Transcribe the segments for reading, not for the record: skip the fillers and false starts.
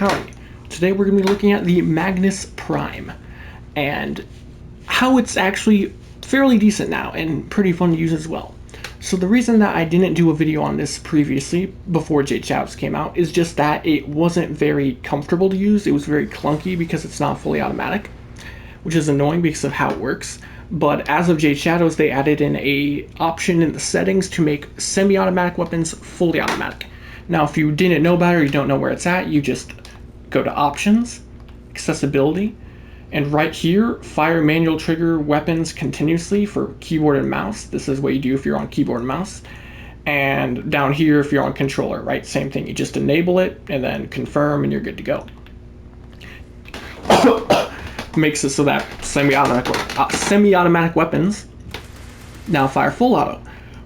Howdy. Today we're going to be looking at the Magnus Prime and how it's actually fairly decent now and pretty fun to use as well. So the reason that I didn't do a video on this previously, before Jade came out, is just that it wasn't very comfortable to use. It was very clunky because it's not fully automatic, which is annoying because of how it works. But as of Jade Shadows, they added in a option in the settings to make semi-automatic weapons fully automatic. Now, if you didn't know about it or you don't know where it's at, you just go to Options, Accessibility, and right here, fire manual trigger weapons continuously for keyboard and mouse. This is what you do if you're on keyboard and mouse. And down here, if you're on controller, right? Same thing. You just enable it and then confirm and you're good to go. Makes it so that semi-automatic weapons now fire full auto,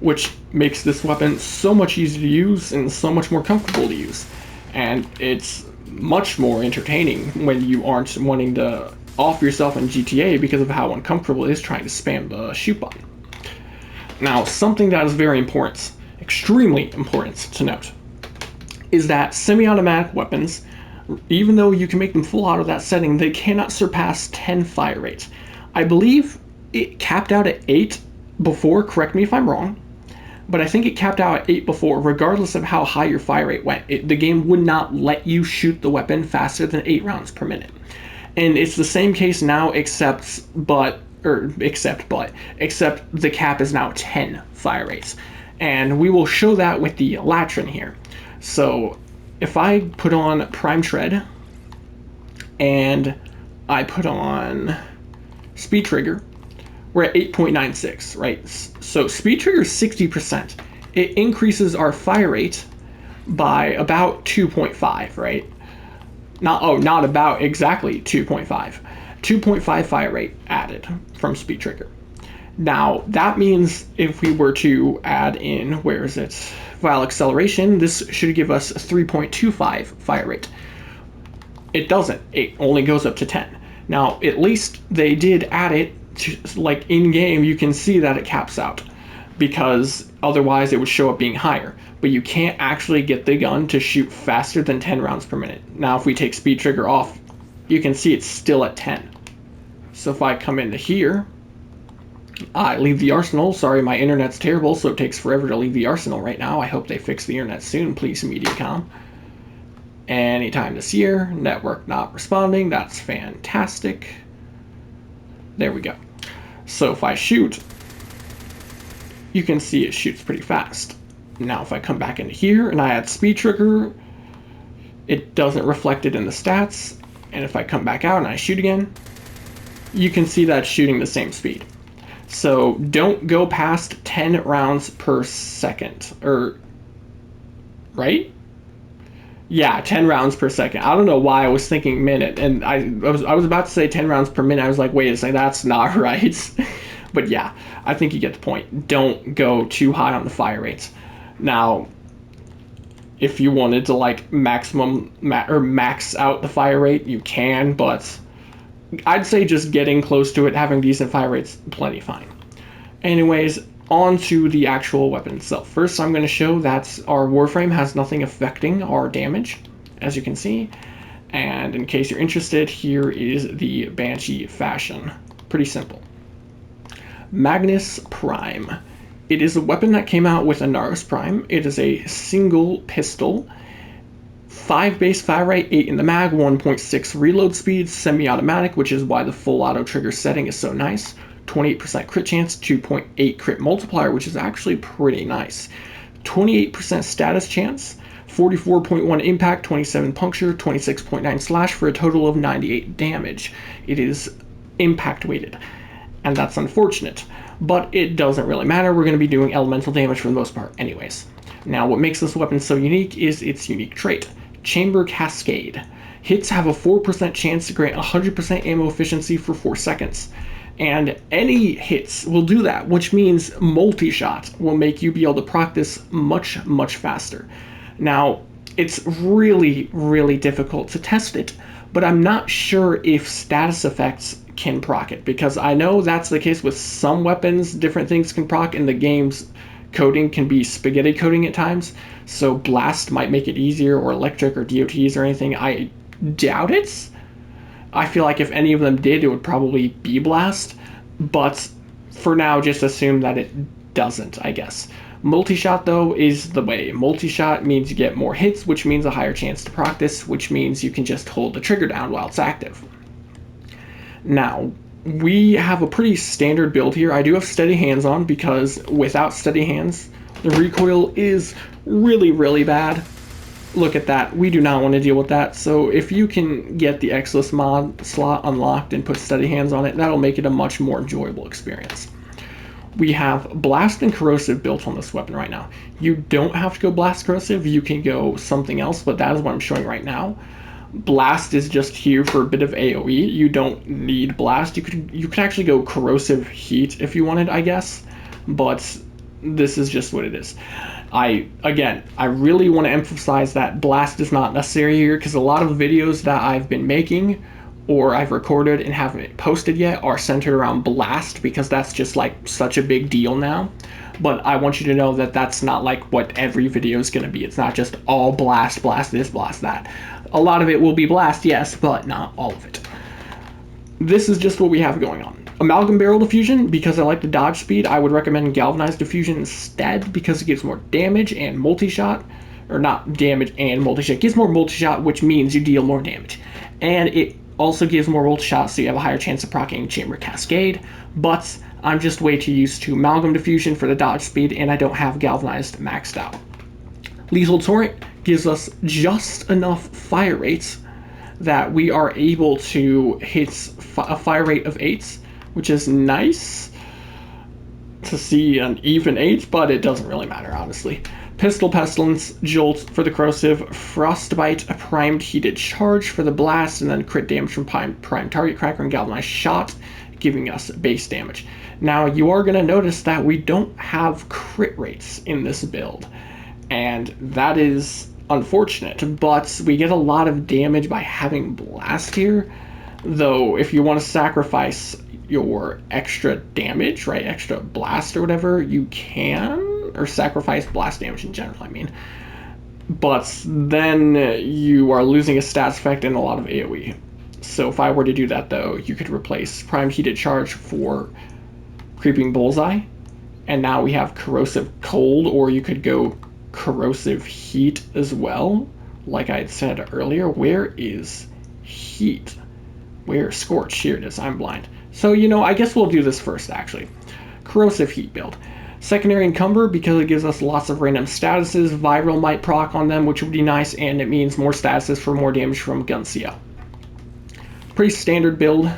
which makes this weapon so much easier to use and so much more comfortable to use. And it's much more entertaining when you aren't wanting to off yourself in GTA because of how uncomfortable it is trying to spam the shoot button. Now, something that is very important, extremely important to note, is that semi-automatic weapons, even though you can make them full auto that setting, they cannot surpass 10 fire rate. I believe it capped out at 8 before, correct me if I'm wrong, but I think it capped out at 8 before, regardless of how high your fire rate went. The game would not let you shoot the weapon faster than 8 rounds per minute. And it's the same case now, except the cap is now 10 fire rates. And we will show that with the Latrin here. So if I put on Prime Tread and I put on Speed Trigger, we're at 8.96, right? So Speed Trigger is 60%. It increases our fire rate by about 2.5, right? Not about exactly 2.5. 2.5 fire rate added from Speed Trigger. Now, that means if we were to add in, where is it? While acceleration, this should give us 3.25 fire rate. It doesn't. It only goes up to 10. Now, at least they did add it to, like, in-game, you can see that it caps out, because otherwise it would show up being higher. But you can't actually get the gun to shoot faster than 10 rounds per minute. Now, if we take Speed Trigger off, you can see it's still at 10. So if I come into here, I leave the arsenal. Sorry, my internet's terrible, so it takes forever to leave the arsenal right now. I hope they fix the internet soon, please, Mediacom. Anytime this year, network not responding. That's fantastic. There we go. So if I shoot, you can see it shoots pretty fast. Now if I come back into here and I add Speed Trigger, it doesn't reflect it in the stats. And if I come back out and I shoot again, you can see that it's shooting the same speed. So don't go past 10 rounds per second, or right? Yeah, 10 rounds per second. I don't know why I was thinking minute, and I was about to say 10 rounds per minute. I was like, wait a second, that's not right. But yeah, I think you get the point. Don't go too high on the fire rates. Now, if you wanted to like max out the fire rate, you can, but I'd say just getting close to it, having decent fire rates, plenty fine. Anyways, on to the actual weapon itself. First, I'm going to show that our Warframe has nothing affecting our damage, as you can see. And in case you're interested, here is the Banshee fashion. Pretty simple. Magnus Prime. It is a weapon that came out with a Magnus Prime. It is a single pistol, 5 base fire rate, 8 in the mag, 1.6 reload speed, semi-automatic, which is why the full auto trigger setting is so nice. 28% crit chance, 2.8 crit multiplier, which is actually pretty nice. 28% status chance, 44.1 impact, 27 puncture, 26.9 slash for a total of 98 damage. It is impact weighted, and that's unfortunate, but it doesn't really matter. We're going to be doing elemental damage for the most part anyways. Now, what makes this weapon so unique is its unique trait, Chamber Cascade. Hits have a 4% chance to grant 100% ammo efficiency for 4 seconds. And any hits will do that, which means multi-shot will make you be able to proc this much, much faster. Now, it's really, really difficult to test it, but I'm not sure if status effects can proc it, because I know that's the case with some weapons. Different things can proc, and the game's coding can be spaghetti coding at times, so blast might make it easier, or electric, or DOTs, or anything. doubt it. I feel like if any of them did, it would probably be blast, but for now, just assume that it doesn't, I guess. Multi-shot, though, is the way. Multi-shot means you get more hits, which means a higher chance to proc this, which means you can just hold the trigger down while it's active. Now, we have a pretty standard build here. I do have steady hands on because without steady hands, the recoil is really, really bad. Look at that. We do not want to deal with that. So if you can get the Xless mod slot unlocked and put steady hands on it, that'll make it a much more enjoyable experience. We have Blast and Corrosive built on this weapon right now. You don't have to go Blast Corrosive, you can go something else, but that is what I'm showing right now. Blast is just here for a bit of AoE. You don't need Blast. You could actually go Corrosive Heat if you wanted, I guess, but this is just what it is. I really want to emphasize that Blast is not necessary here, because a lot of videos that I've been making or I've recorded and haven't posted yet are centered around Blast, because that's just like such a big deal now. But I want you to know that that's not like what every video is going to be. It's not just all Blast, Blast this, Blast that. A lot of it will be Blast, yes, but not all of it. This is just what we have going on. Amalgam Barrel Diffusion, because I like the dodge speed, I would recommend Galvanized Diffusion instead, because it gives more damage and multi-shot. Or not damage and multi-shot. It gives more multi-shot, which means you deal more damage. And it also gives more multi-shot, so you have a higher chance of proccing Chamber Cascade. But I'm just way too used to Amalgam Diffusion for the dodge speed, and I don't have Galvanized maxed out. Lethal Torrent gives us just enough fire rates that we are able to hit a fire rate of 8, which is nice to see an even 8, but it doesn't really matter, honestly. Pistol Pestilence, Jolt for the Corrosive, Frostbite, a Primed Heated Charge for the Blast, and then crit damage from Prime Target Cracker and Galvanized Shot, giving us base damage. Now, you are going to notice that we don't have crit rates in this build, and that is unfortunate, but we get a lot of damage by having Blast here, though if you want to sacrifice your extra damage, right, extra Blast or whatever, you can, or sacrifice Blast damage in general, I mean, but then you are losing a stats effect and a lot of AoE. So if I were to do that, though, you could replace Prime Heated Charge for Creeping Bullseye, and now we have Corrosive Cold, or you could go Corrosive Heat as well, like I had said earlier. Where is Heat? Where? Scorch. Here it is. I'm blind. So, I guess we'll do this first, actually. Corrosive Heat build. Secondary Encumber, because it gives us lots of random statuses. Viral might proc on them, which would be nice, and it means more statuses for more damage from Gun CO. Pretty standard build.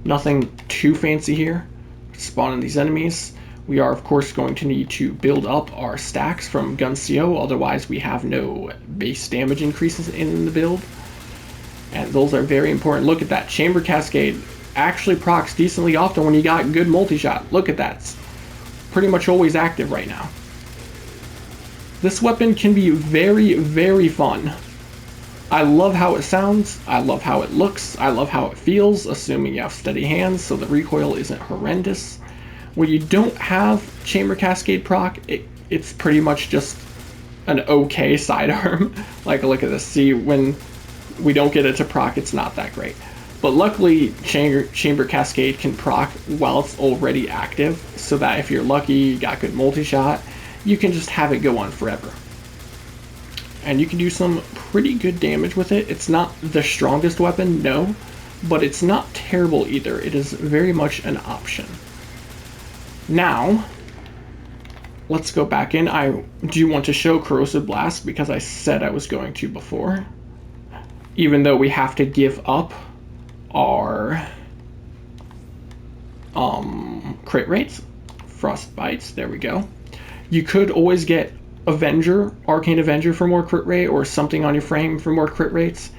Nothing too fancy here. Spawning these enemies. We are, of course, going to need to build up our stacks from Gun CO, otherwise we have no base damage increases in the build. And those are very important. Look at that. Chamber Cascade actually procs decently often when you got good multi-shot. Look at that. It's pretty much always active right now. This weapon can be very, very fun. I love how it sounds. I love how it looks. I love how it feels, assuming you have steady hands, so the recoil isn't horrendous. When you don't have Chamber Cascade proc, it's pretty much just an okay sidearm. Like, look at this. See, when we don't get it to proc, it's not that great. But luckily, Chamber Cascade can proc while it's already active, so that if you're lucky, you got good multi-shot, you can just have it go on forever. And you can do some pretty good damage with it. It's not the strongest weapon, no, but it's not terrible either. It is very much an option. Now, let's go back in. I do want to show Corrosive Blast because I said I was going to before. Even though we have to give up our crit rates. Frostbites, there we go. You could always get Avenger, Arcane Avenger for more crit rate, or something on your frame for more crit rates.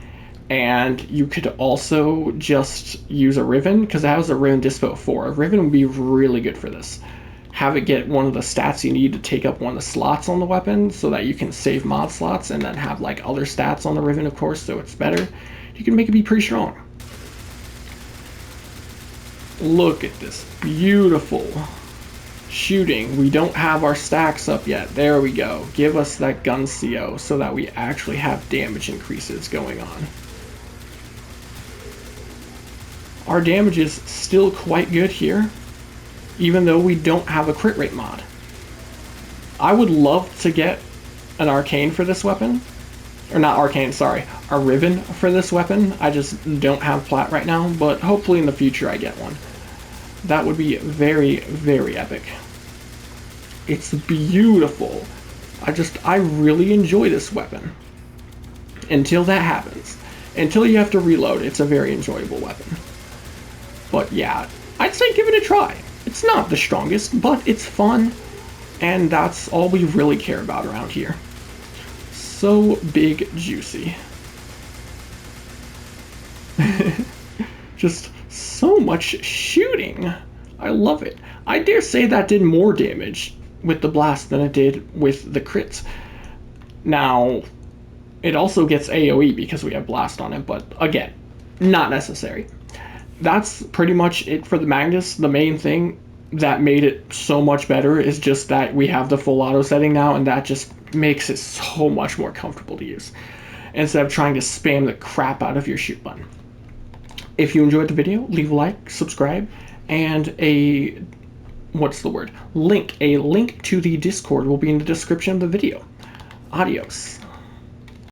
And you could also just use a Riven, because it has a Riven Dispo 4. A Riven would be really good for this. Have it get one of the stats you need to take up one of the slots on the weapon, so that you can save mod slots, and then have like other stats on the Riven, of course, so it's better. You can make it be pretty strong. Look at this beautiful shooting. We don't have our stacks up yet. There we go. Give us that Gun CO so that we actually have damage increases going on. our damage is still quite good here, even though we don't have a crit rate mod. I would love to get an arcane for this weapon. Or not arcane, sorry, a ribbon for this weapon. I just don't have plat right now, but hopefully in the future I get one. That would be very, very epic. It's beautiful. I really enjoy this weapon. Until that happens. Until you have to reload, it's a very enjoyable weapon. But yeah, I'd say give it a try. It's not the strongest, but it's fun. And that's all we really care about around here. So big juicy. Just so much shooting. I love it. I dare say that did more damage with the blast than it did with the crits. Now, it also gets AoE because we have blast on it, but again, not necessary. That's pretty much it for the Magnus. The main thing that made it so much better is just that we have the full auto setting now, and that just makes it so much more comfortable to use instead of trying to spam the crap out of your shoot button. If you enjoyed the video, leave a like, subscribe, and a link to the Discord will be in the description of the video. Adios.